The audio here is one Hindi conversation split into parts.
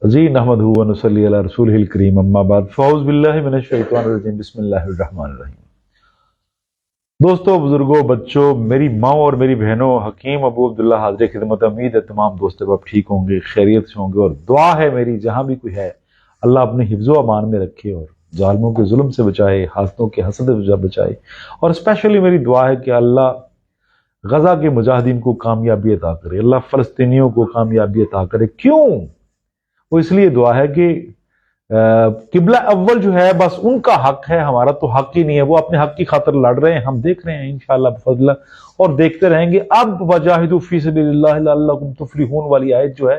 जी नहमदहु व नसल्ली अला रसूलिहिल करीम अम्मा बाद फ़ऊज़ु बिल्लाहि मिनश शैतानिर रजीम बिस्मिल्लाहिर रहमानिर रहीम। दोस्तों, बुजुर्गों, बच्चों, मेरी माँ और मेरी बहनों, हकीम अबू अब्दुल्ला हाज़िर खिदमत। उम्मीद है तमाम दोस्त आप ठीक होंगे, खैरियत से होंगे, और दुआ है मेरी जहाँ भी कोई है अल्लाह अपने हिफ्ज़ो अमान में रखे और जालिमों के जुल्म से बचाए, हासदों के हसद से बचाए। और स्पेशली मेरी दुआ है कि अल्लाह गजा के मुजाहिदीन को कामयाबी अता करे, अल्लाह फ़लस्तीनियों को कामयाबी अता करे। क्यों? वो इसलिए दुआ है कि किबला अव्वल जो है बस उनका हक है, हमारा तो हक ही नहीं है। वो अपने हक की खातिर लड़ रहे हैं, हम देख रहे हैं इंशाअल्लाह बफज़ल, और देखते रहेंगे। अब वजाहिदू फी सबिलिल्लाह लअल्लकुम तुफलिहून वाली आयत जो है,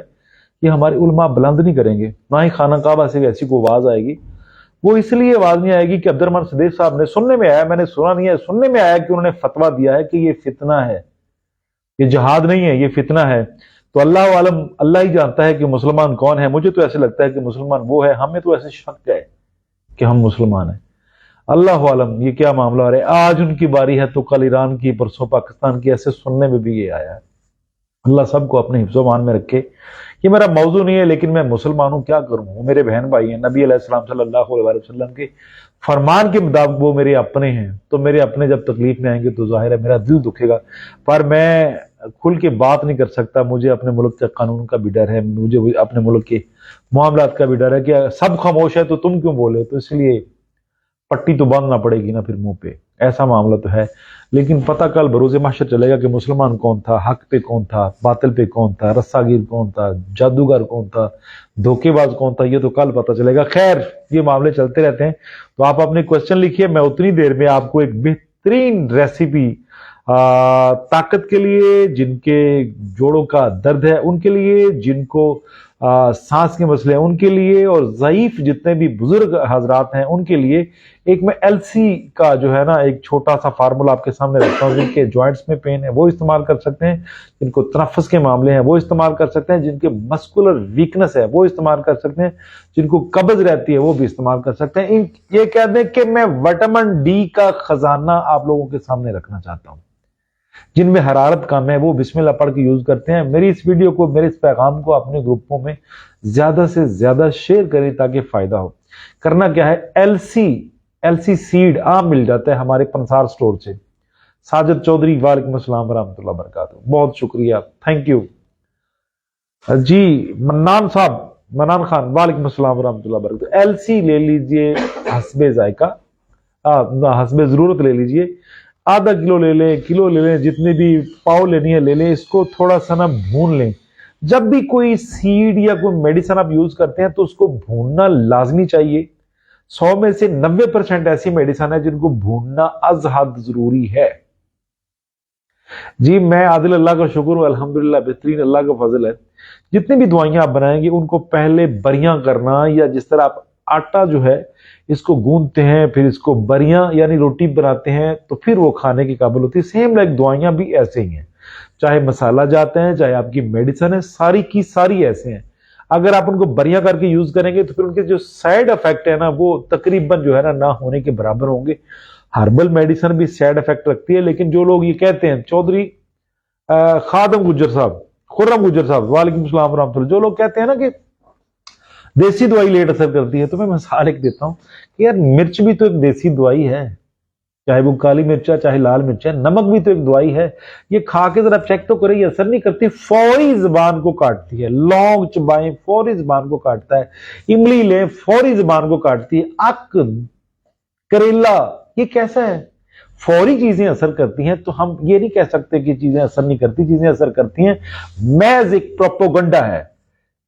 ये हमारे उलमा बुलंद नहीं करेंगे, ना ही खाना काबा से ऐसी कोई आवाज आएगी। वो इसलिए आवाज नहीं आएगी कि अब्दुर्रहमान सदीक साहब ने, सुनने में आया, मैंने सुना नहीं है, सुनने में आया कि उन्होंने फतवा दिया है कि ये फितना है, ये जहाद नहीं है, ये फितना है। तो अल्लाह आलम, अल्लाह ही जानता है कि मुसलमान कौन है। मुझे तो ऐसे लगता है कि मुसलमान वो है, हमें तो ऐसे शक है कि हम मुसलमान हैं। अल्लाह आलम ये क्या मामला है। आज उनकी बारी है तो कल ईरान की, परसों पाकिस्तान की, ऐसे सुनने में भी ये आया है। अल्लाह सबको अपने हिफ्ज़ो-मान में रखे। ये मेरा मौजू नहीं है, लेकिन मैं मुसलमान हूं, क्या करूं। वो मेरे बहन भाई हैं, नबी अलैहिस्सलाम सल्लल्लाहु अलैहि वसल्लम के फरमान के मुताबिक वो मेरे अपने हैं। तो मेरे अपने जब तकलीफ में आएंगे तो जाहिर है मेरा दिल दुखेगा, पर मैं खुल के बात नहीं कर सकता। मुझे अपने मुल्क के कानून का भी डर है, मुझे अपने मुल्क के मामलात का भी डर है कि सब खामोश है तो तुम क्यों बोले। तो इसलिए पट्टी तो बांधना पड़ेगी ना फिर मुंह पे, ऐसा मामला तो है। लेकिन पता कल बरोज़े महशर चलेगा कि मुसलमान कौन था, हक पे कौन था, बातिल पे कौन था, रस्सागिर कौन था, जादूगर कौन था, धोखेबाज कौन था, ये तो कल पता चलेगा। खैर, ये मामले चलते रहते हैं। तो आप अपने क्वेश्चन लिखिए, मैं उतनी देर में आपको एक बेहतरीन रेसिपी ताकत के लिए, जिनके जोड़ों का दर्द है उनके लिए, जिनको सांस के मसले हैं उनके लिए, और ज़ईफ जितने भी बुजुर्ग हजरात हैं उनके लिए एक मैं एलसी का जो है ना एक छोटा सा फार्मूला आपके सामने रखता हूँ। जिनके जॉइंट्स में पेन है वो इस्तेमाल कर सकते हैं, जिनको तनफ्फुस के मामले हैं वो इस्तेमाल कर सकते हैं, जिनके मस्कुलर वीकनेस है वो इस्तेमाल कर सकते हैं, जिनको कब्ज रहती है वो भी इस्तेमाल कर सकते हैं। ये कह दें कि मैं विटामिन डी का खजाना आप लोगों के सामने रखना चाहता हूँ। जिनमें हरारत कम है वो बिस्मिल्लाह पढ़ के यूज करते हैं। मेरी इस वीडियो को, मेरे इस पैगाम को अपने ग्रुपों में ज्यादा से ज्यादा शेयर करें ताकि फायदा हो। करना क्या है, एलसी सीड आम मिल जाता है हमारे पंसार स्टोर से। साजिद चौधरी, वालेकुम अस्सलाम वरहमतुल्लाह बरकातहू, बहुत शुक्रिया, थैंक यू जी। मन्नान साहब, मन्नान खान, वालेकुम अस्सलाम वरहमतुल्लाह बरकातहू। एलसी ले लीजिए हस्बे जायका, हस्बे जरूरत ले लीजिए, आधा किलो ले लें, किलो ले लें, जितनी भी पाव लेनी है ले लें। इसको थोड़ा सा ना भून लें। जब भी कोई सीड या कोई मेडिसिन आप यूज करते हैं तो उसको भूनना लाजमी चाहिए। 100 में से 90% ऐसी मेडिसिन है जिनको भूनना अज हद जरूरी है। जी मैं आदिल, अल्लाह का शुक्र हूं, अल्हम्दुलिल्लाह बेहतरीन अल्लाह का फजल है। जितनी भी दवाइयां आप बनाएंगे उनको पहले बरियां करना, या जिस तरह आप आटा जो है इसको गूंदते हैं, फिर इसको बरियां यानी रोटी बनाते हैं, तो फिर वो खाने की काबिल होती है। सेम लाइक दवाइयां भी ऐसे ही हैं, चाहे मसाला जाते हैं, चाहे आपकी मेडिसिन है, सारी की सारी ऐसे हैं। अगर आप उनको बरियां करके यूज करेंगे तो फिर उनके जो साइड इफेक्ट है ना वो तकरीबन जो है ना होने के बराबर होंगे। हर्बल मेडिसिन भी साइड इफेक्ट रखती है, लेकिन जो लोग ये कहते हैं, चौधरी खादम गुज्जर साहब, खुर्रम गुज्जर साहब, वालेकुम सलाम वरहमतुल्लाह, जो लोग कहते हैं ना कि देसी दवाई लेट असर करती है, तो मैं मिसाल एक देता हूँ कि यार मिर्च भी तो एक देसी दवाई है, चाहे वो काली मिर्च है चाहे लाल मिर्च है। नमक भी तो एक दवाई है। ये खा के जरा चेक तो करें, असर नहीं करती, फौरी जुबान को काटती है। लौंग चबाएं, फौरी जुबान को काटता है। इमली लें, फौरी जुबान को काटती है। अक, करेला, ये कैसा है, फौरी चीजें असर करती हैं। तो हम ये नहीं कह सकते कि चीजें असर नहीं करती, चीजें असर करती हैं। महज एक प्रोपोगंडा है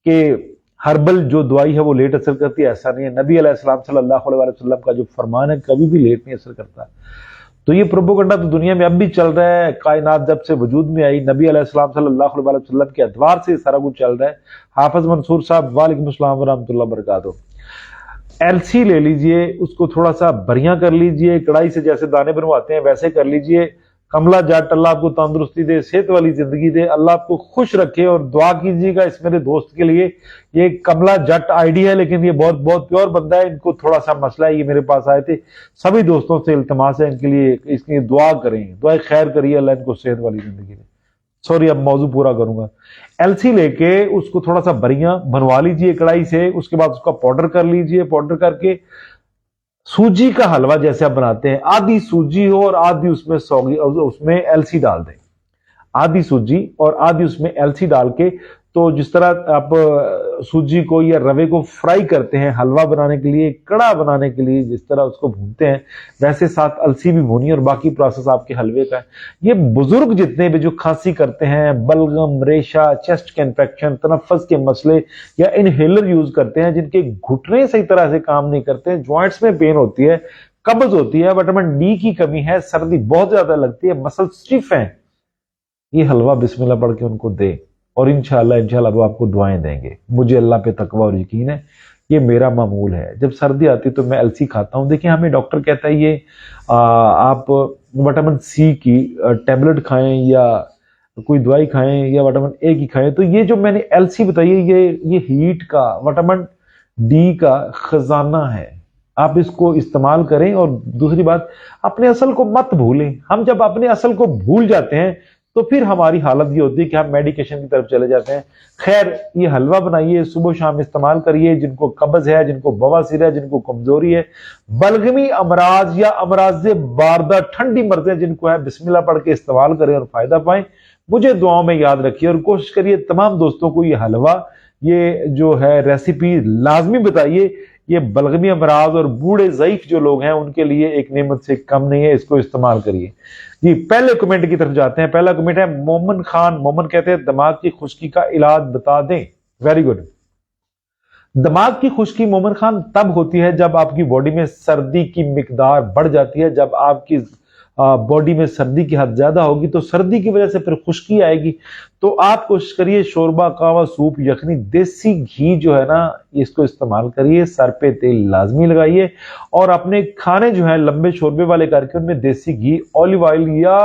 कि हर्बल जो दवाई है वो लेट असर करती है, ऐसा नहीं है। नबी अलैहिस्सलाम सल्लल्लाहु अलैहि वसल्लम का जो फरमान है कभी भी लेट नहीं असर करता। तो ये प्रोपोगंडा तो दुनिया में अब भी चल रहा है। कायनात जब से वजूद में आई, नबी अलैहिस्सलाम सल्लल्लाहु अलैहि वसल्लम के अदवार से सारा कुछ चल रहा है। हाफिज मंसूर साहब, वालेकुम अस्सलाम वरहमतुल्लाह बरकातहू। एलसी ले लीजिए, उसको थोड़ा सा बरियां कर लीजिए, कढ़ाई से जैसे दाने बनवाते हैं वैसे कर लीजिए। कमला जट, अल्लाह आपको तंदुरुस्ती दे, सेहत वाली जिंदगी दे, अल्लाह आपको खुश रखे। और दुआ कीजिएगा इस मेरे दोस्त के लिए। ये कमला जट आईडी है, लेकिन ये बहुत बहुत प्योर बंदा है। इनको थोड़ा सा मसला है, ये मेरे पास आए थे। सभी दोस्तों से इल्तमास है इनके लिए, इसकी दुआ करें, दुआ खैर करिए, अल्लाह इनको सेहत वाली जिंदगी दे। सॉरी अब मौजू पूरा करूंगा। अलसी लेके उसको थोड़ा सा बरियां बनवा लीजिए कढ़ाई से, उसके बाद उसका पाउडर कर लीजिए। पाउडर करके सूजी का हलवा जैसे आप बनाते हैं, आधी सूजी हो और आधी उसमें सौगी उसमें अलसी डाल दें, आधी सूजी और आधी उसमें अलसी डाल के, तो जिस तरह आप सूजी को या रवे को फ्राई करते हैं हलवा बनाने के लिए, कड़ा बनाने के लिए जिस तरह उसको भूनते हैं, वैसे साथ अलसी भी भूनी और बाकी प्रोसेस आपके हलवे का है। ये बुजुर्ग जितने भी जो खांसी करते हैं, बलगम, रेशा, चेस्ट के इन्फेक्शन, तनफ्फुस के मसले या इनहेलर यूज करते हैं, जिनके घुटने सही तरह से काम नहीं करते, ज्वाइंट्स में पेन होती है, कब्ज होती है, विटामिन डी की कमी है, सर्दी बहुत ज्यादा लगती है, मसल स्टिफ है, ये हलवा बिस्मिल्लाह पढ़ के उनको दे और इंशाल्लाह वो आपको दुआएं देंगे। मुझे अल्लाह पे तकवा और यकीन है, ये मेरा मामूल है। जब सर्दी आती तो मैं अलसी खाता हूं। देखिए हमें डॉक्टर कहता है ये आप विटामिन सी की टैबलेट खाएं या कोई दवाई खाएं या विटामिन ए की खाएं, तो ये जो मैंने अलसी बताई है ये हीट का, विटामिन डी का खजाना है। आप इसको इस्तेमाल करें। और दूसरी बात, अपने असल को मत भूलें। हम जब अपने असल को भूल जाते हैं तो फिर हमारी हालत ये होती है कि हम मेडिकेशन की तरफ चले जाते हैं। खैर, ये हलवा बनाइए, सुबह शाम इस्तेमाल करिए। जिनको कब्ज है, जिनको बवासीर है, जिनको कमजोरी है, बलगमी अमराज या अमराज बारदा, ठंडी मर्जें जिनको है, बिस्मिल्लाह पढ़ के इस्तेमाल करें और फायदा पाएं। मुझे दुआओं में याद रखिए और कोशिश करिए तमाम दोस्तों को ये हलवा, ये जो है रेसिपी लाजमी बताइए। ये बलगमी अमराज और बूढ़े ज़ईफ जो लोग हैं उनके लिए एक नेमत से कम नहीं है, इसको इस्तेमाल करिए जी। पहले कमेंट की तरफ जाते हैं। पहला कमेंट है मोमन खान। मोमन कहते हैं दिमाग की खुश्की का इलाज बता दें। Very good. दिमाग की खुश्की मोमन खान तब होती है जब आपकी बॉडी में सर्दी की मिकदार बढ़ जाती है। जब आपकी बॉडी में सर्दी की हद ज्यादा होगी तो सर्दी की वजह से फिर खुश्की आएगी। तो आप कोशिश करिए शोरबा, कावा, सूप, यखनी, देसी घी जो है ना, इसको इस्तेमाल करिए। सर पे तेल लाजमी लगाइए और अपने खाने जो है लंबे शोरबे वाले करके उनमें देसी घी, ऑलिव ऑयल या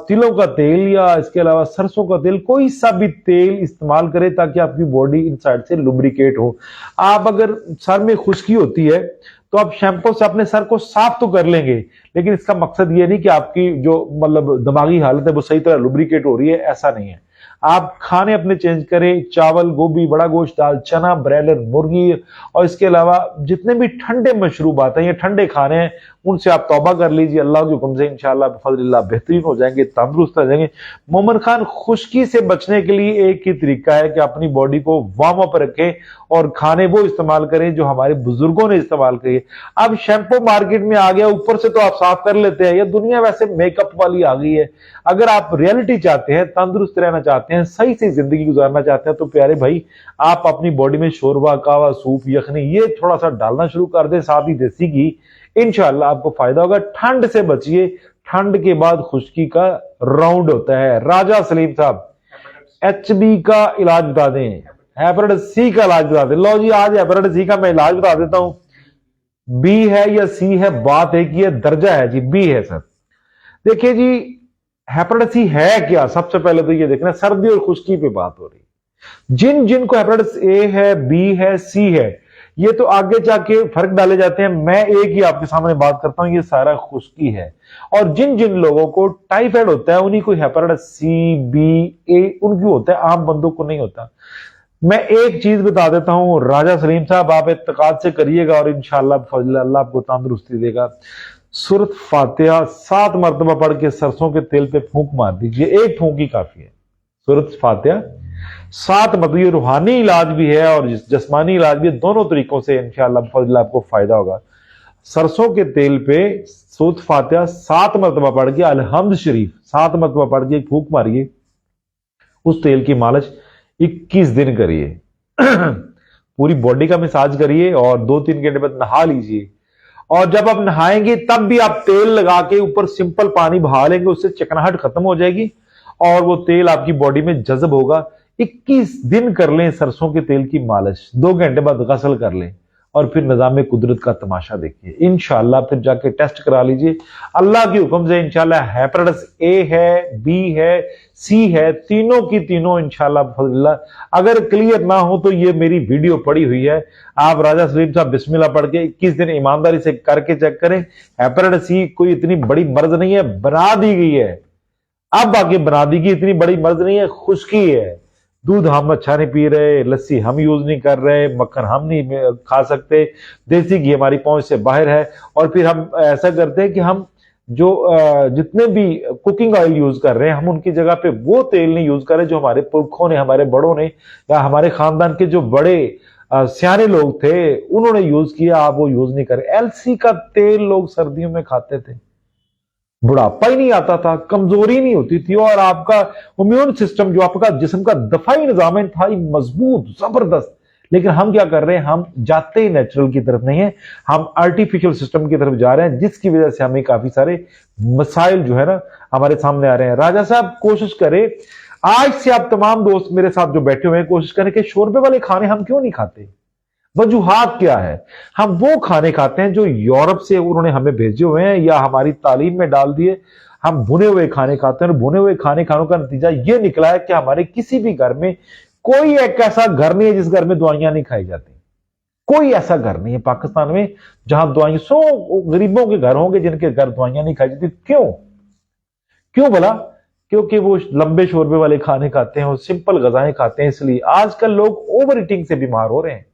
तिलों का तेल या इसके अलावा सरसों का तेल, कोई सा भी तेल इस्तेमाल करें ताकि आपकी बॉडी इनसाइड से लुब्रिकेट हो। आप अगर सर में खुश्की होती है तो आप शैम्पू से अपने सर को साफ तो कर लेंगे, लेकिन इसका मकसद ये नहीं कि आपकी जो मतलब दिमागी हालत है वो सही तरह लुब्रिकेट हो रही है, ऐसा नहीं है। आप खाने अपने चेंज करें। चावल, गोभी, बड़ा गोश्त, दाल, चना, ब्रॉयलर मुर्गी और इसके अलावा जितने भी ठंडे मशरूबात हैं, ये ठंडे खाने हैं, उनसे आप तौबा कर लीजिए। अल्लाह के हुक्म से इंशाअल्लाह बफज़लिल्लाह बेहतरीन हो जाएंगे, तंदुरुस्त हो जाएंगे। मोमन खान, खुश्की से बचने के लिए एक ही तरीका है कि अपनी बॉडी को वार्म अप रखें और खाने वो इस्तेमाल करें जो हमारे बुजुर्गों ने इस्तेमाल किए। अब शैम्पू मार्केट में आ गया, ऊपर से तो आप साफ कर लेते हैं। ये दुनिया वैसे मेकअप वाली आ गई है। अगर आप रियलिटी चाहते हैं, तंदुरुस्त रहना चाहते हैं, सही से जिंदगी गुजारना चाहते हैं, तो प्यारे भाई आप अपनी बॉडी में शोरबा, कावा, सूप, यखनी ये थोड़ा सा डालना शुरू कर दें, साथ ही देसी घी। इंशाअल्लाह आपको फायदा होगा। ठंड से बचिए। ठंड के बाद खुश्की का राउंड होता है। राजा सलीम साहब, HB का इलाज बता दें, हेपेटाइटिस सी का इलाज बता दें। लो जी, आज हेपेटाइटिस सी का मैं इलाज बता देता हूं। बी है या सी है, बात है कि यह दर्जा है जी। बी है सर। देखिए जी, हेपेटाइटिस सी है क्या? सबसे पहले तो ये देखना, सर्दी और खुश्की पे बात हो रही है। जिन जिनको हेपेटाइटिस ए है, बी है, सी है, ये तो आगे जाके फर्क डाले जाते हैं। मैं एक ही आपके सामने बात करता हूं, ये सारा खुश्की है। और जिन जिन लोगों को टाइफाइड होता है उन्हीं को हेपेटाइटिस सी, बी, ए उनकी होता है, आम बंदों को नहीं होता। मैं एक चीज बता देता हूं राजा सलीम साहब, आप इत्तेकाद से करिएगा और इंशाअल्लाह फजल अल्लाह आपको तंदुरुस्ती देगा। सूरत फातिहा 7 मरतबा पढ़ के सरसों के तेल पे फूंक मार दीजिए। एक फूंक ही काफी है। सूरत फातिहा 7 मरतबा। ये रूहानी इलाज भी है और जिस्मानी इलाज भी है। दोनों तरीकों से इंशाअल्लाह फजल आपको फायदा होगा। सरसों के तेल पे सूरत फातिहा 7 मरतबा पढ़ के, अलहम्द शरीफ 7 मरतबा पढ़ के फूंक मारिए। उस तेल की मालिश 21 दिन करिए। पूरी बॉडी का मसाज करिए और 2-3 घंटे बाद नहा लीजिए। और जब आप नहाएंगे तब भी आप तेल लगा के ऊपर सिंपल पानी बहा लेंगे, उससे चिकनाहट खत्म हो जाएगी और वो तेल आपकी बॉडी में जज्ब होगा। 21 दिन कर लें सरसों के तेल की मालिश, 2 घंटे बाद गसल कर लें और फिर निजाम कुदरत का तमाशा देखिए। इंशाअल्लाह फिर जाके टेस्ट करा लीजिए। अल्लाह के हुक्म से इंशाअल्लाह हेपेटाइटिस ए है, बी है, सी है, तीनों की तीनों इंशाअल्लाह फजल्लाह। अगर क्लियर ना हो तो ये मेरी वीडियो पड़ी हुई है, आप राजा सलीम साहब बिस्मिल्लाह पढ़ के 21 दिन ईमानदारी से करके चेक करें। हेपेटाइटिस सी कोई इतनी बड़ी मर्ज नहीं है, बना दी गई है। अब आके बना दी कि इतनी बड़ी मर्ज नहीं है, खुश्की है, दूध हम अच्छा नहीं पी रहे, लस्सी हम यूज नहीं कर रहे, मक्खन हम नहीं खा सकते, देसी घी हमारी पहुंच से बाहर है। और फिर हम ऐसा करते हैं कि हम जो जितने भी कुकिंग ऑयल यूज कर रहे हैं, हम उनकी जगह पे वो तेल नहीं यूज कर रहे जो हमारे पुरखों ने, हमारे बड़ों ने, या हमारे खानदान के जो बड़े सियाने लोग थे उन्होंने यूज किया, आप वो यूज नहीं करें। एलसी का तेल लोग सर्दियों में खाते थे, बुढ़ापा ही नहीं आता था, कमजोरी नहीं होती थी, और आपका इम्यून सिस्टम, जो आपका जिस्म का दफाई निजाम था, मजबूत जबरदस्त। लेकिन हम क्या कर रहे हैं, हम जाते ही नेचुरल की तरफ नहीं है, हम आर्टिफिशियल सिस्टम की तरफ जा रहे हैं, जिसकी वजह से हमें काफी सारे मसाइल जो है ना हमारे सामने आ रहे हैं। राजा साहब कोशिश करें, आज से आप तमाम दोस्त मेरे साथ जो बैठे हुए हैं, कोशिश करें कि शोरबे वाले खाने हम क्यों नहीं खाते। वजूहात क्या है, हम वो खाने खाते हैं जो यूरोप से उन्होंने हमें भेजे हुए हैं या हमारी तालीम में डाल दिए। हम भुने हुए खाने खाते हैं, और भुने हुए खाने खानों का नतीजा ये निकला है कि हमारे किसी भी घर में, कोई एक ऐसा घर नहीं है जिस घर में दवाइयां नहीं खाई जाती। कोई ऐसा घर नहीं है पाकिस्तान में जहां दवाइयां, 100 गरीबों के घर होंगे जिनके घर दवाइयां नहीं खाई जाती। क्यों? क्यों भला? क्योंकि वो लंबे शोरबे वाले खाने खाते हैं, वो सिंपल गजाएं खाते हैं। इसलिए आजकल लोग ओवर ईटिंग से बीमार हो रहे हैं।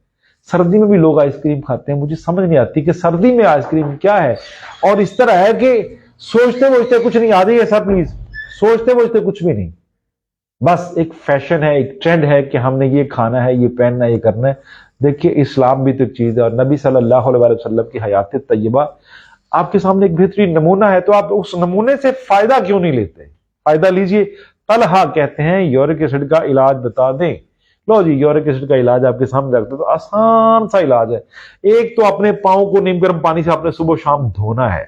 सर्दी में भी लोग आइसक्रीम खाते हैं, मुझे समझ नहीं आती कि सर्दी में आइसक्रीम क्या है। और इस तरह है कि सोचते सोचते कुछ नहीं, आ जाइए सर प्लीज, सोचते सोचते कुछ भी नहीं, बस एक फैशन है, एक ट्रेंड है कि हमने ये खाना है, ये पहनना है, ये करना है। देखिए इस्लाम भी तो एक चीज है, और नबी सल्लल्लाहु अलैहि वसल्लम की हयात तय्यबा आपके सामने एक बेहतरीन नमूना है, तो आप उस नमूने से फायदा क्यों नहीं लेते? फायदा लीजिए। तलहा कहते हैं यूरिक एसिड का इलाज बता दें। लो जी, यूरिक एसिड का इलाज आपके सामने रखते, तो आसान सा इलाज है। एक तो अपने पाँव को नीम गर्म पानी से आपने सुबह शाम धोना है,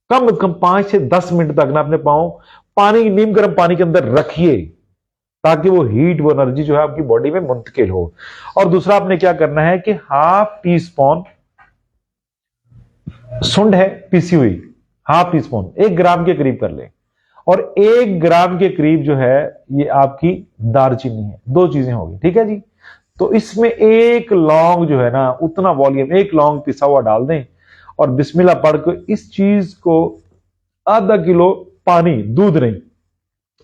कम से कम 5 से 10 मिनट तक ना अपने पाँव पानी, नीम गर्म पानी के अंदर रखिए, ताकि वो हीट, वो एनर्जी जो है आपकी बॉडी में मुंतकिल हो। और दूसरा आपने क्या करना है कि हाफ टी स्पून सुंड है पीसी हुई, हाफ टी स्पून 1 ग्राम के करीब कर ले, और 1 ग्राम के करीब जो है ये आपकी दालचीनी है। 2 चीजें होगी, ठीक है जी। तो इसमें 1 लौंग जो है ना, उतना वॉल्यूम 1 लौंग पिसा हुआ डाल दें, और बिस्मिल्लाह पढ़ के इस चीज को आधा किलो पानी, दूध नहीं,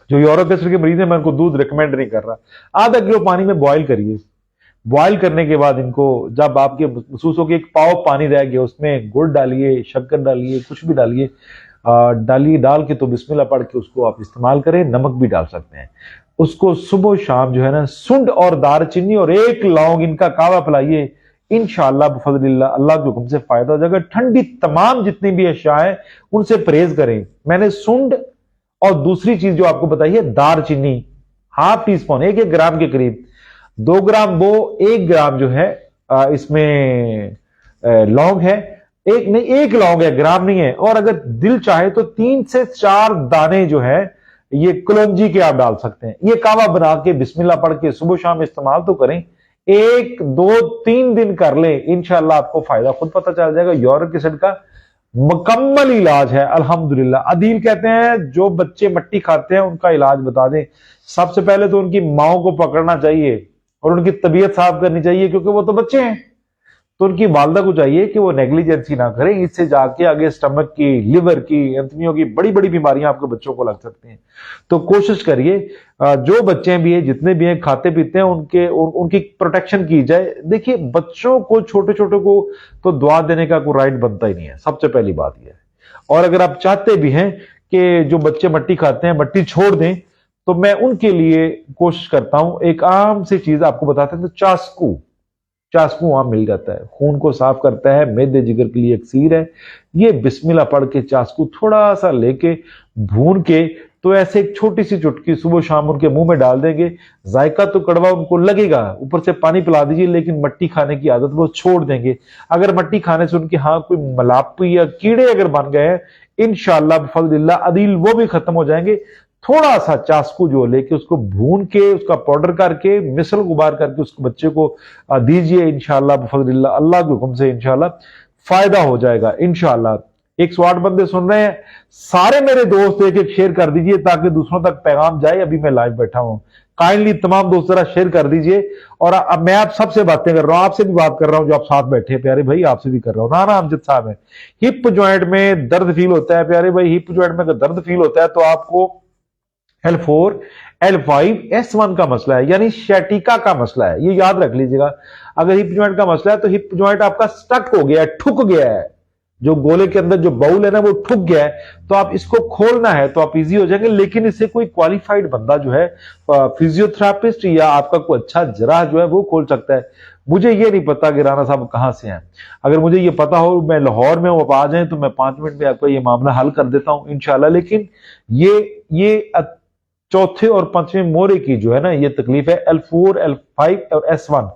जो यूरिक एसिड के मरीज है मैं उनको दूध रिकमेंड नहीं कर रहा, आधा किलो पानी में बॉयल करिए। बॉयल करने के बाद इनको, जब आपके महसूस हो कि 1 पाव पानी रह गया, उसमें गुड़ डालिए, शक्कर डालिए, कुछ भी डालिए, डालिए, डाल के तो बिस्मिल्लाह पढ़ के उसको आप इस्तेमाल करें। नमक भी डाल सकते हैं। उसको सुबह शाम जो है ना, सुंड और दालचीनी और 1 लौंग इनका कावा पिलाइए। इंशाअल्लाह बफज़लिल्लाह अल्लाह के हुक्म से फायदा हो जाएगा। ठंडी तमाम जितनी भी अशिया है उनसे परहेज करें। मैंने सुंड और दूसरी चीज जो आपको बताई है दालचीनी, हाफ टी स्पून, 1 ग्राम के करीब, 2 ग्राम वो, 1 ग्राम जो है इसमें लौंग है, 1 लौंग है, ग्राम नहीं है। और अगर दिल चाहे तो 3 से 4 दाने जो है ये कलौंजी के आप डाल सकते हैं। ये कावा बना के बिस्मिल्लाह पढ़ के सुबह शाम इस्तेमाल तो करें, 1, 2, 3 दिन कर लें, इंशाल्लाह आपको फायदा खुद पता चल जाएगा। यूरिक एसिड का मुकम्मल इलाज है अल्हम्दुलिल्लाह। अदील कहते हैं जो बच्चे मट्टी खाते हैं उनका इलाज बता दें। सबसे पहले तो उनकी माओ को पकड़ना चाहिए और उनकी तबीयत साफ करनी चाहिए, क्योंकि वो तो बच्चे हैं। तो उनकी वालदा को चाहिए कि वो नेग्लिजेंसी ना करें, इससे जाके आगे स्टमक की, लिवर की, एंथनियों की बड़ी बड़ी बीमारियां आपके बच्चों को लग सकती हैं। तो कोशिश करिए जो बच्चे भी हैं, जितने भी हैं, खाते पीते हैं, उनकी प्रोटेक्शन की जाए। देखिए बच्चों को, छोटे छोटे को तो दुआ देने का कोई राइट बनता ही नहीं है, सबसे पहली बात यह है। और अगर आप चाहते भी हैं कि जो बच्चे मट्टी खाते हैं मट्टी छोड़ दें, तो मैं उनके लिए कोशिश करता हूं, एक आम सी चीज आपको बताते हैं, तो चास्कू वहां मिल जाता है, खून को साफ करता है, मेदे जिगर के लिए अक्सीर है। ये बिस्मिल्लाह पढ़ के चास्कू थोड़ा सा लेके भून के, तो ऐसे एक छोटी सी चुटकी सुबह शाम उनके मुंह में डाल देंगे। जायका तो कड़वा उनको लगेगा, ऊपर से पानी पिला दीजिए, लेकिन मट्टी खाने की आदत वो छोड़ देंगे। अगर मट्टी खाने से उनकी कोई मलापी या कीड़े अगर बन गए हैं, इंशाअल्लाह बफज़लिल्लाह अदील वो भी खत्म हो जाएंगे। थोड़ा सा चास्कू जो लेके उसको भून के, उसका पाउडर करके, मिसल गुबार करके उसको बच्चे को दीजिए। इंशाअल्लाह बफज़लिल्लाह अल्लाह के हुक्म से इंशाअल्लाह फायदा हो जाएगा इंशाअल्लाह। 108 बंदे सुन रहे हैं, सारे मेरे दोस्त एक शेयर कर दीजिए ताकि दूसरों तक पैगाम जाए। अभी मैं लाइव बैठा हूं, काइंडली तमाम दोस्त जरा शेयर कर दीजिए। और अब मैं आप सबसे बातें कर रहा हूं, आपसे भी बात कर रहा हूं जो आप साथ बैठे हैं प्यारे भाई, आपसे भी कर रहा हूं। नाना अमजद साहब है, हिप ज्वाइंट में दर्द फील होता है प्यारे भाई, हिप ज्वाइंट में अगर दर्द फील होता है तो आपको L4 L5 S1 का मसला है, यानी शैटिका का मसला है, ये याद रख लीजिएगा। अगर हिप जॉइंट का मसला है तो हिप जॉइंट आपका स्टक हो गया है, ठुक गया है, जो गोले के अंदर जो बाउल है ना वो ठुक गया है, तो आप इसको खोलना है तो आप इजी हो जाएंगे। लेकिन इससे कोई क्वालिफाइड बंदा जो है फिजियोथेरापिस्ट या आपका कोई अच्छा जराह जो है वो खोल सकता है। मुझे ये नहीं पता कि राणा साहब कहां से हैं, अगर मुझे ये पता हो मैं लाहौर में हूं, आप आ जाएं तो मैं 5 मिनट में आपका ये मामला हल कर देता हूं इंशाल्लाह। लेकिन ये चौथे और पांचवें मोरे की जो है ना ये तकलीफ है, L4 L5 और S1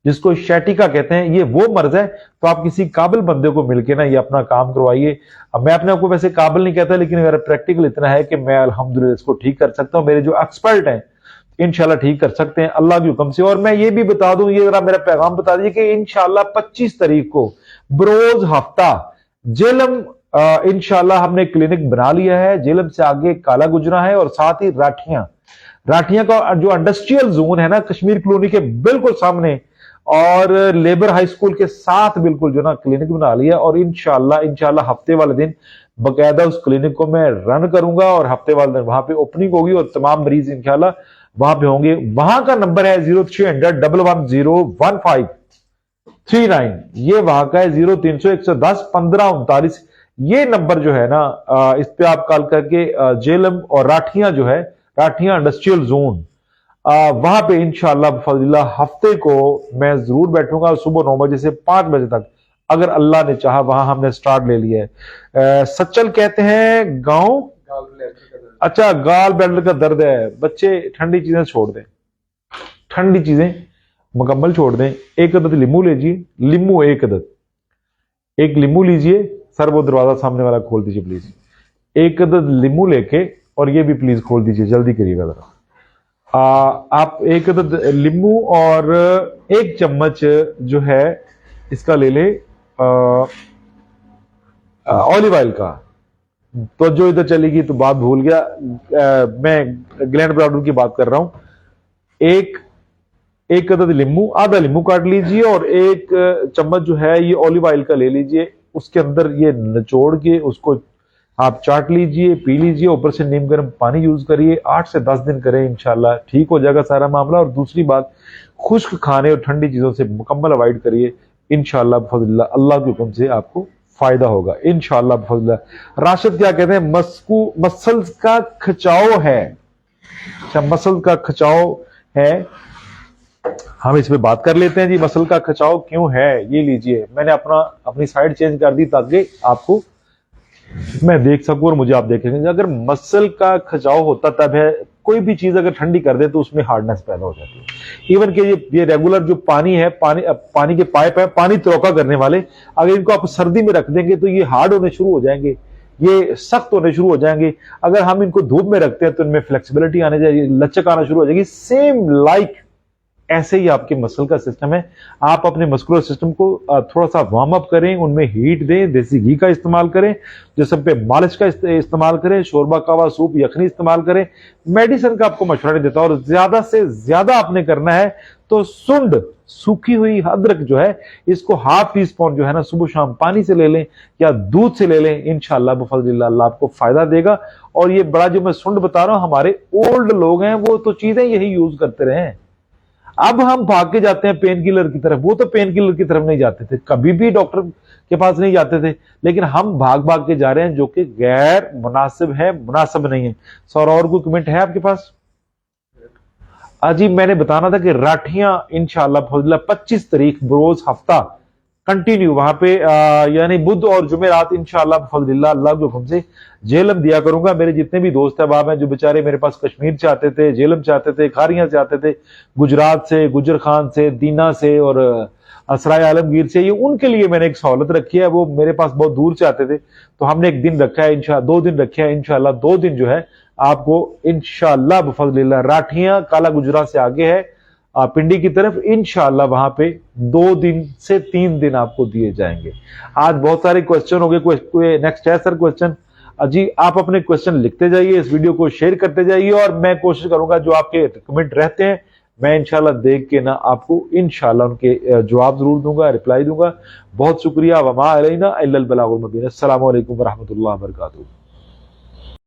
जिसको शैटिका कहते हैं, ये वो मर्ज है। तो आप किसी काबिल बंदे को मिलके ना ये अपना काम करवाइए। अब मैं अपने आपको वैसे काबिल नहीं कहता, लेकिन मेरा प्रैक्टिकल इतना है कि मैं अल्हम्दुलिल्लाह इसको ठीक कर सकता हूं। मेरे जो एक्सपर्ट हैं इंशाल्लाह ठीक कर सकते हैं अल्लाह के हुक्म से। और मैं ये भी बता दूं, ये जरा मेरा पैगाम बता दीजिए कि इंशाल्लाह 25 तारीख को बरोज हफ्ता जेलम इंशाल्लाह हमने क्लिनिक बना लिया है। जेलम से आगे काला गुजरा है और साथ ही राठियां का जो इंडस्ट्रियल जोन है ना कश्मीर कॉलोनी के बिल्कुल सामने और लेबर हाई स्कूल के साथ बिल्कुल जो ना क्लिनिक बना लिया। और इंशाल्लाह हफ्ते वाले दिन बकायदा उस क्लिनिक को मैं रन करूंगा और हफ्ते वाले दिन वहां पे ओपनिंग होगी और तमाम मरीज इंशाल्लाह वहां पे होंगे। वहां का नंबर है 0300 1101539, ये वहां का है 0300 110 1539। ये नंबर जो है ना इस पे आप कॉल करके जेलम और राठियां जो है, राठियां इंडस्ट्रियल जोन वहां पे इंशाअल्लाह बफज़लिल्लाह हफ्ते को मैं जरूर बैठूंगा सुबह 9 बजे से 5 बजे तक, अगर अल्लाह ने चाहा। वहां हमने स्टार्ट ले लिया है। सच्चल कहते हैं गांव, अच्छा गाल बैठल का दर्द है। बच्चे ठंडी चीजें छोड़ दें, ठंडी चीजें मुकम्मल छोड़ दें। एक अदद लींबू लीजिए, लींबू एक अदद, एक लींबू लीजिए। सर वो दरवाजा सामने वाला खोल दीजिए प्लीज। एक अदद लींबू लेके, और ये भी प्लीज खोल दीजिए, जल्दी करिएगा जरा। आप एक अदद लींबू और 1 चम्मच जो है इसका ले ले ऑलिव ऑयल का। तो जो इधर चलेगी तो बात भूल गया, मैं ग्लैंड पाउडर की बात कर रहा हूं। एक अदद लींबू, आधा लींबू काट लीजिए और 1 चम्मच जो है ये ऑलिव ऑयल का ले लीजिए। उसके अंदर ये निचोड़ के उसको आप चाट लीजिए, पी लीजिए। ऊपर से नीम गर्म पानी यूज करिए, 8 से 10 दिन करें, इंशाल्लाह ठीक हो जाएगा सारा मामला। और दूसरी बात, खुश्क खाने और ठंडी चीजों से मुकम्मल अवॉइड करिए, इंशाल्लाह बफज़लिल्लाह अल्लाह के हुक्म से आपको फायदा होगा इंशाल्लाह बफज़लिल्लाह। राशिद क्या कहते हैं, मसल्स का खिंचाव है। अच्छा, मसल का खिंचाव है, हम इस पे बात कर लेते हैं जी। मसल का खिंचाव क्यों है, ये लीजिए। मैंने अपनी साइड चेंज कर दी ताकि आपको मैं देख सकूं और मुझे आप देखेंगे। अगर मसल का खिंचाव होता तब है, कोई भी चीज अगर ठंडी कर दे तो उसमें हार्डनेस पैदा हो जाती है। इवन कि ये रेगुलर जो पानी है, पानी के पाइप है, पानी त्रोका करने वाले, अगर इनको आप सर्दी में रख देंगे तो ये हार्ड होने शुरू हो जाएंगे, ये सख्त होने शुरू हो जाएंगे। अगर हम इनको धूप में रखते हैं तो इनमें फ्लेक्सिबिलिटी आने जाएगी, लचक आना शुरू हो जाएगी। सेम लाइक ऐसे ही आपके मसल का सिस्टम है। आप अपने मस्कुलर सिस्टम को थोड़ा सा वार्म अप करें, उनमें हीट दें, देसी घी का इस्तेमाल करें, जिस्म पे मालिश का इस्तेमाल करें, शोरबा कावा सूप यखनी इस्तेमाल करें। मेडिसिन का आपको मशवरा नहीं देता। और ज्यादा से ज्यादा आपने करना है तो सुंड, सूखी हुई अदरक जो है, इसको ½ टीस्पून जो है ना सुबह शाम पानी से ले लें या दूध से ले लें, इंशाल्लाह बफज़लिल्लाह अल्लाह आपको फायदा देगा। और ये बड़ा जो मैं सुंड बता रहा हूं, हमारे ओल्ड लोग हैं वो तो चीजें यही यूज करते रहे हैं। अब हम भाग के जाते हैं पेन किलर की तरफ, वो तो पेन किलर की तरफ नहीं जाते थे, कभी भी डॉक्टर के पास नहीं जाते थे, लेकिन हम भाग भाग के जा रहे हैं जो कि गैर मुनासिब है, मुनासिब नहीं है। सर और कोई कमेंट है आपके पास? अजी मैंने बताना था कि राठियां इंशाअल्लाह फजला 25 तारीख बरोज हफ्ता कंटिन्यू वहां पे यानी बुध और जुमेरात इंशाअल्लाह फजलिल्लाह अल्लाह के हुक्म से जेलम दिया करूंगा। मेरे जितने भी दोस्त अहबाब हैं जो बेचारे मेरे पास कश्मीर से आते थे, जेलम से आते थे, खारियां से आते थे, गुजरात से, गुजर खान से, दीना से और असराय आलमगीर से, ये उनके लिए मैंने एक सहूलत रखी है। वो मेरे पास बहुत दूर से आते थे तो हमने एक दिन रखा है, इंशाअल्लाह 2 दिन रखे हैं। इंशाअल्लाह 2 दिन जो है आपको इंशाअल्लाह बफज़लिल्लाह राठियां काला गुजरा से आगे है पिंडी की तरफ, इंशाअल्लाह वहां पे 2 दिन से 3 दिन आपको दिए जाएंगे। आज बहुत सारे क्वेश्चन हो गए, नेक्स्ट है सर क्वेश्चन जी। आप अपने क्वेश्चन लिखते जाइए, इस वीडियो को शेयर करते जाइए और मैं कोशिश करूंगा जो आपके कमेंट रहते हैं मैं इंशाल्लाह देख के ना आपको इंशाल्लाह उनके जवाब जरूर दूंगा, रिप्लाई दूंगा। बहुत शुक्रिया। वमा अलैना इल्लल बलागुल मुबीन। अस्सलामु अलैकुम व रहमतुल्लाहि व बरकातुहू।